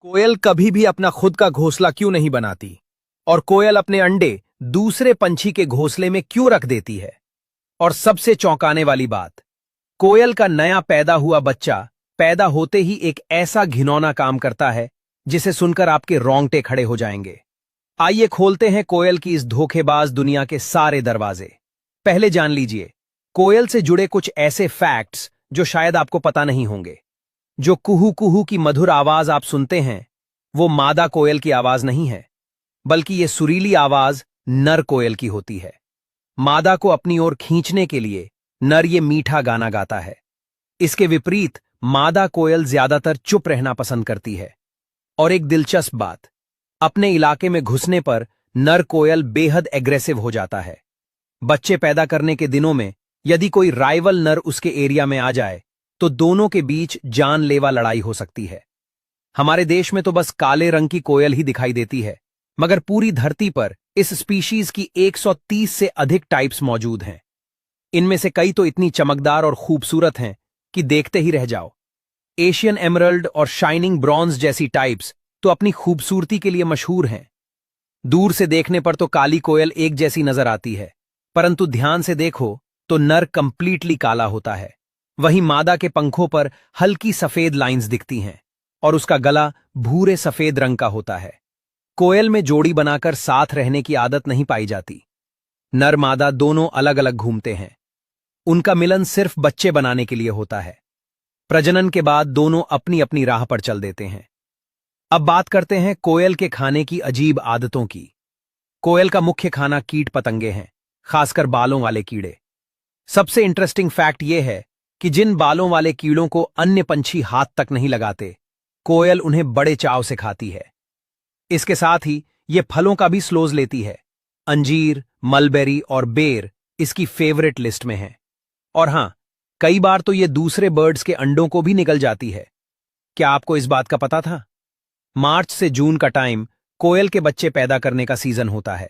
कोयल कभी भी अपना खुद का घोंसला क्यों नहीं बनाती? और कोयल अपने अंडे दूसरे पंछी के घोंसले में क्यों रख देती है? और सबसे चौंकाने वाली बात, कोयल का नया पैदा हुआ बच्चा पैदा होते ही एक ऐसा घिनौना काम करता है जिसे सुनकर आपके रोंगटे खड़े हो जाएंगे। आइए खोलते हैं कोयल की इस धोखेबाज दुनिया के सारे दरवाजे। पहले जान लीजिए कोयल से जुड़े कुछ ऐसे फैक्ट्स जो शायद आपको पता नहीं होंगे। जो कुहू कुहू की मधुर आवाज आप सुनते हैं वो मादा कोयल की आवाज नहीं है, बल्कि ये सुरीली आवाज नर कोयल की होती है। मादा को अपनी ओर खींचने के लिए नर ये मीठा गाना गाता है। इसके विपरीत मादा कोयल ज्यादातर चुप रहना पसंद करती है। और एक दिलचस्प बात, अपने इलाके में घुसने पर नर कोयल बेहद एग्रेसिव हो जाता है। बच्चे पैदा करने के दिनों में यदि कोई राइवल नर उसके एरिया में आ जाए तो दोनों के बीच जानलेवा लड़ाई हो सकती है। हमारे देश में तो बस काले रंग की कोयल ही दिखाई देती है, मगर पूरी धरती पर इस स्पीशीज की 130 से अधिक टाइप्स मौजूद हैं। इनमें से कई तो इतनी चमकदार और खूबसूरत हैं कि देखते ही रह जाओ। एशियन एमरल्ड और शाइनिंग ब्रॉन्ज जैसी टाइप्स तो अपनी खूबसूरती के लिए मशहूर हैं। दूर से देखने पर तो काली कोयल एक जैसी नजर आती है, परंतु ध्यान से देखो तो नर कंप्लीटली काला होता है। वहीं मादा के पंखों पर हल्की सफेद लाइंस दिखती हैं और उसका गला भूरे सफेद रंग का होता है। कोयल में जोड़ी बनाकर साथ रहने की आदत नहीं पाई जाती। नर मादा दोनों अलग अलग घूमते हैं। उनका मिलन सिर्फ बच्चे बनाने के लिए होता है। प्रजनन के बाद दोनों अपनी अपनी राह पर चल देते हैं। अब बात करते हैं कोयल के खाने की अजीब आदतों की। कोयल का मुख्य खाना कीट पतंगे हैं, खासकर बालों वाले कीड़े। सबसे इंटरेस्टिंग फैक्ट यह है कि जिन बालों वाले कीड़ों को अन्य पंछी हाथ तक नहीं लगाते, कोयल उन्हें बड़े चाव से खाती है। इसके साथ ही ये फलों का भी स्लोज लेती है। अंजीर, मलबेरी और बेर इसकी फेवरेट लिस्ट में हैं। और हां, कई बार तो ये दूसरे बर्ड्स के अंडों को भी निगल जाती है। क्या आपको इस बात का पता था? मार्च से जून का टाइम कोयल के बच्चे पैदा करने का सीजन होता है।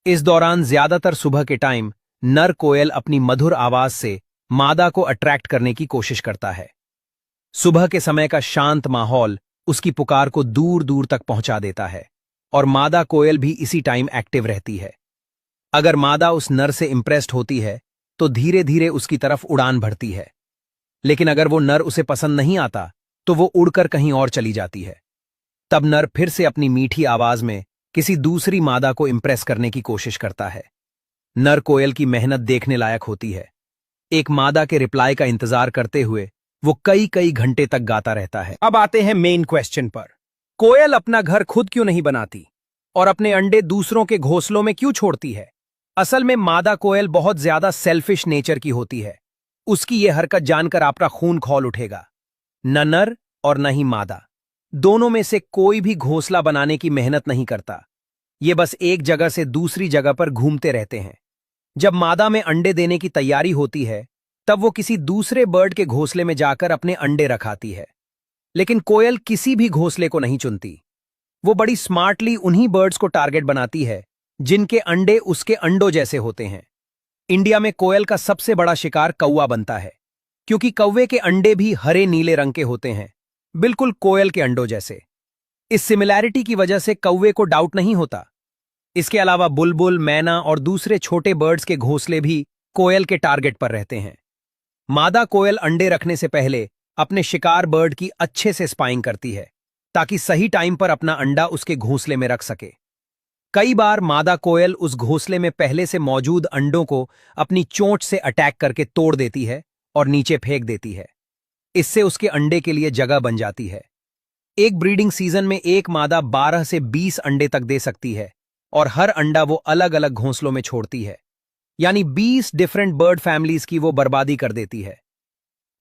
इस दौरान ज्यादातर सुबह के टाइम नर कोयल अपनी मधुर आवाज से मादा को अट्रैक्ट करने की कोशिश करता है। सुबह के समय का शांत माहौल उसकी पुकार को दूर दूर तक पहुंचा देता है और मादा कोयल भी इसी टाइम एक्टिव रहती है। अगर मादा उस नर से इंप्रेस्ड होती है तो धीरे धीरे उसकी तरफ उड़ान भरती है, लेकिन अगर वो नर उसे पसंद नहीं आता तो वो उड़कर कहीं और चली जाती है। तब नर फिर से अपनी मीठी आवाज में किसी दूसरी मादा को इंप्रेस करने की कोशिश करता है। नर कोयल की मेहनत देखने लायक होती है। एक मादा के रिप्लाई का इंतजार करते हुए वो कई कई घंटे तक गाता रहता है। अब आते हैं मेन क्वेश्चन पर। कोयल अपना घर खुद क्यों नहीं बनाती और अपने अंडे दूसरों के घोंसलों में क्यों छोड़ती है? असल में मादा कोयल बहुत ज्यादा सेल्फिश नेचर की होती है। उसकी यह हरकत जानकर आपका खून खौल उठेगा। न नर और न ही मादा, दोनों में से कोई भी घोंसला बनाने की मेहनत नहीं करता। ये बस एक जगह से दूसरी जगह पर घूमते रहते हैं। जब मादा में अंडे देने की तैयारी होती है तब वो किसी दूसरे बर्ड के घोंसले में जाकर अपने अंडे रखाती है। लेकिन कोयल किसी भी घोंसले को नहीं चुनती। वो बड़ी स्मार्टली उन्हीं बर्ड्स को टारगेट बनाती है जिनके अंडे उसके अंडों जैसे होते हैं। इंडिया में कोयल का सबसे बड़ा शिकार कौवा बनता है, क्योंकि कौवे के अंडे भी हरे नीले रंग के होते हैं, बिल्कुल कोयल के अंडों जैसे। इस सिमिलैरिटी की वजह से कौवे को डाउट नहीं होता। इसके अलावा बुलबुल, मैना और दूसरे छोटे बर्ड्स के घोंसले भी कोयल के टारगेट पर रहते हैं। मादा कोयल अंडे रखने से पहले अपने शिकार बर्ड की अच्छे से स्पाइंग करती है ताकि सही टाइम पर अपना अंडा उसके घोंसले में रख सके। कई बार मादा कोयल उस घोंसले में पहले से मौजूद अंडों को अपनी चोंच से अटैक करके तोड़ देती है और नीचे फेंक देती है। इससे उसके अंडे के लिए जगह बन जाती है। एक ब्रीडिंग सीजन में एक मादा 12 से 20 अंडे तक दे सकती है और हर अंडा वो अलग अलग घोंसलों में छोड़ती है, यानी 20 डिफरेंट बर्ड फैमिलीज की वो बर्बादी कर देती है।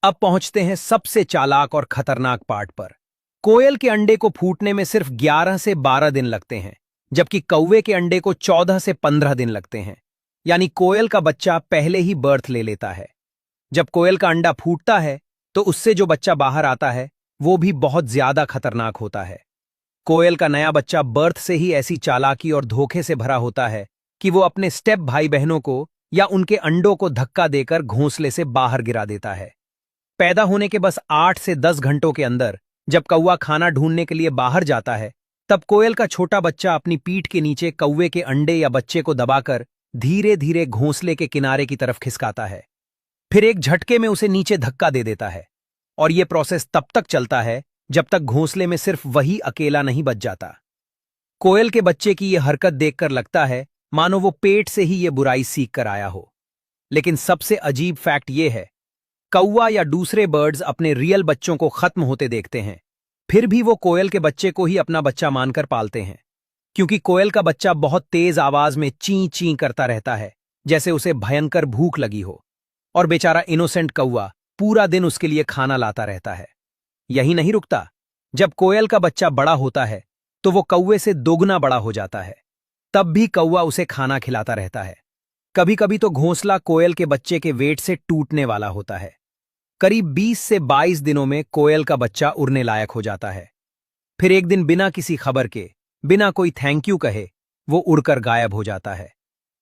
अब पहुंचते हैं सबसे चालाक और खतरनाक पार्ट पर। कोयल के अंडे को फूटने में सिर्फ 11 से 12 दिन लगते हैं, जबकि कौवे के अंडे को 14 से 15 दिन लगते हैं। यानी कोयल का बच्चा पहले ही बर्थ ले लेता है। जब कोयल का अंडा फूटता है तो उससे जो बच्चा बाहर आता है वो भी बहुत ज्यादा खतरनाक होता है। कोयल का नया बच्चा बर्थ से ही ऐसी चालाकी और धोखे से भरा होता है कि वो अपने स्टेप भाई बहनों को या उनके अंडों को धक्का देकर घोंसले से बाहर गिरा देता है। पैदा होने के बस 8 से 10 घंटों के अंदर जब कौवा खाना ढूंढने के लिए बाहर जाता है, तब कोयल का छोटा बच्चा अपनी पीठ के नीचे कौवे के अंडे या बच्चे को दबाकर धीरे धीरे घोंसले के किनारे की तरफ खिसकाता है। फिर एक झटके में उसे नीचे धक्का दे देता है। और यह प्रोसेस तब तक चलता है जब तक घोंसले में सिर्फ वही अकेला नहीं बच जाता। कोयल के बच्चे की यह हरकत देखकर लगता है मानो वो पेट से ही यह बुराई सीख कर आया हो। लेकिन सबसे अजीब फैक्ट यह है, कौवा या दूसरे बर्ड्स अपने रियल बच्चों को खत्म होते देखते हैं, फिर भी वो कोयल के बच्चे को ही अपना बच्चा मानकर पालते हैं। क्योंकि कोयल का बच्चा बहुत तेज आवाज में ची ची करता रहता है, जैसे उसे भयंकर भूख लगी हो। और बेचारा इनोसेंट कौवा पूरा दिन उसके लिए खाना लाता रहता है। यही नहीं रुकता, जब कोयल का बच्चा बड़ा होता है तो वो कौवे से दोगुना बड़ा हो जाता है। तब भी कौवा उसे खाना खिलाता रहता है। कभी कभी तो घोंसला कोयल के बच्चे के वेट से टूटने वाला होता है। करीब 20 से 22 दिनों में कोयल का बच्चा उड़ने लायक हो जाता है। फिर एक दिन बिना किसी खबर के, बिना कोई थैंक यू कहे, वो उड़कर गायब हो जाता है।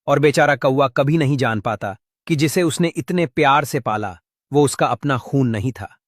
और बेचारा कौवा कभी नहीं जान पाता कि जिसे उसने इतने प्यार से पाला वो उसका अपना खून नहीं था।